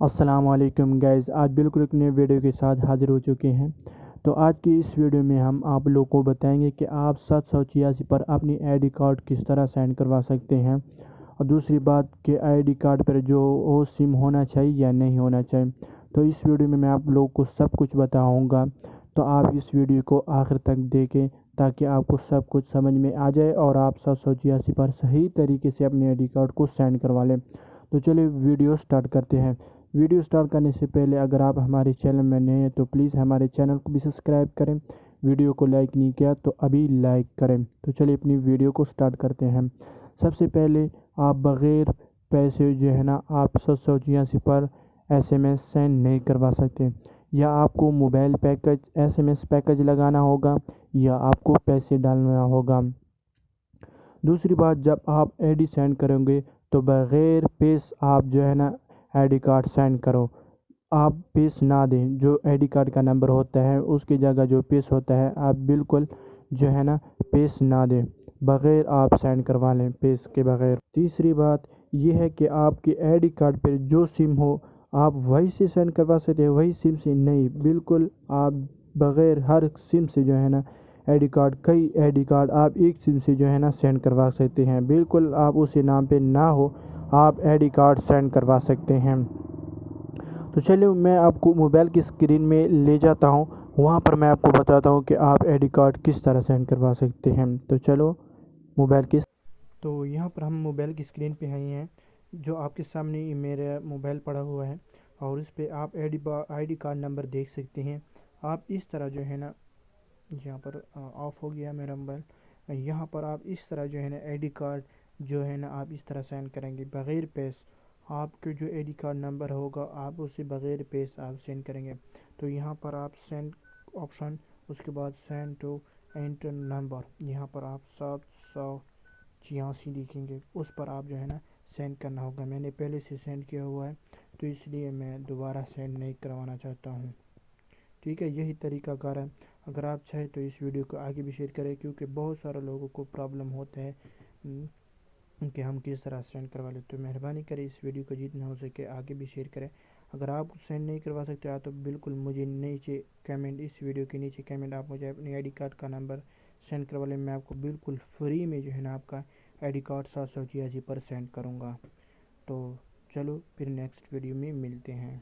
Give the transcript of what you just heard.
السلام علیکم گائز، آج بالکل ایک نئے ویڈیو کے ساتھ حاضر ہو چکے ہیں۔ تو آج کی اس ویڈیو میں ہم آپ لوگوں کو بتائیں گے کہ آپ 786 پر اپنی آئی ڈی کارڈ کس طرح سینڈ کروا سکتے ہیں، اور دوسری بات کہ آئی ڈی کارڈ پر جو او سم ہونا چاہیے یا نہیں ہونا چاہیے۔ تو اس ویڈیو میں آپ لوگوں کو سب کچھ بتاؤں گا، تو آپ اس ویڈیو کو آخر تک دیکھیں تاکہ آپ کو سب کچھ سمجھ میں آ جائے اور آپ 786 پر صحیح طریقے سے اپنی آئی ڈی کارڈ کو سینڈ کروا لیں۔ تو چلیے ویڈیو سٹارٹ کرتے ہیں۔ ویڈیو سٹارٹ کرنے سے پہلے اگر آپ ہمارے چینل میں نئے ہیں تو پلیز ہمارے چینل کو بھی سبسکرائب کریں، ویڈیو کو لائک نہیں کیا تو ابھی لائک کریں۔ تو چلیے اپنی ویڈیو کو سٹارٹ کرتے ہیں۔ سب سے پہلے آپ بغیر پیسے جو ہے نا آپ 786 پر ایس ایم ایس سینڈ نہیں کروا سکتے، یا آپ کو mobile package S M S package لگانا ہوگا یا آپ کو پیسے ڈالنا ہوگا۔ دوسری بات، جب آپ آئی ڈی سینڈ کریں گے تو بغیر پیس آپ جو ہے نا آئی ڈی کارڈ سینڈ کرو، آپ پیس نہ دیں۔ جو آئی ڈی کارڈ کا نمبر ہوتا ہے اس کی جگہ جو پیس ہوتا ہے آپ بالکل جو ہے نا پیس نہ دیں، بغیر آپ سینڈ کروا لیں پیس کے بغیر۔ تیسری بات یہ ہے کہ آپ کے آئی ڈی کارڈ پر جو سم ہو آپ وہی سے سینڈ کروا سکتے ہیں، وہی سم سے نہیں۔ بالکل آپ بغیر ہر سم سے جو ہے نا آئی ڈی کارڈ، کئی آئی ڈی کارڈ آپ ایک سم سے جو ہے نا سینڈ کروا سکتے ہیں۔ بالکل آپ اسی نام پہ نہ ہو آپ آئی ڈی کارڈ سینڈ کروا سکتے ہیں۔ تو چلیے میں آپ کو موبائل کی اسکرین میں لے جاتا ہوں، وہاں پر میں آپ کو بتاتا ہوں کہ آپ آئی ڈی کارڈ کس طرح سینڈ کروا سکتے ہیں۔ تو چلو موبائل کی، تو یہاں پر ہم موبائل کی اسکرین پہ آئے ہیں، جو آپ کے سامنے میرا موبائل پڑا ہوا ہے، اور اس پہ آپ آئی ڈی کارڈ نمبر دیکھ سکتے ہیں۔ آپ اس طرح جو ہے نا، یہاں پر آف ہو گیا میرا موبائل، یہاں پر آپ اس طرح جو ہے نا آئی ڈی کارڈ جو ہے نا آپ اس طرح سینڈ کریں گے بغیر پیس۔ آپ کے جو آئی ڈی کارڈ نمبر ہوگا آپ اسے بغیر پیس آپ سینڈ کریں گے۔ تو یہاں پر آپ سینڈ آپشن، اس کے بعد سینڈ ٹو انٹر نمبر، یہاں پر آپ 786 لکھیں گے، اس پر آپ جو ہے نا سینڈ کرنا ہوگا۔ میں نے پہلے سے سینڈ کیا ہوا ہے تو اس لیے میں دوبارہ سینڈ نہیں کروانا چاہتا ہوں۔ ٹھیک ہے، یہی طریقہ کار ہے۔ اگر آپ چاہیں تو اس ویڈیو کو آگے بھی شیئر کریں، کیونکہ بہت سارے لوگوں کو پرابلم ہوتا ہے کہ ہم کس طرح سینڈ کروا لیں۔ تو مہربانی کریں اس ویڈیو کو جتنا ہو سکے آگے بھی شیئر کریں۔ اگر آپ سینڈ نہیں کروا سکتے تو بالکل مجھے نیچے کمنٹ، اس ویڈیو کے نیچے کمنٹ آپ مجھے اپنی آئی ڈی کارڈ کا نمبر سینڈ کروا لیں، میں آپ کو بالکل فری میں جو ہے نا آپ کا I D card 786 per send کروں گا۔ تو چلو پھر نیکسٹ ویڈیو میں ملتے ہیں۔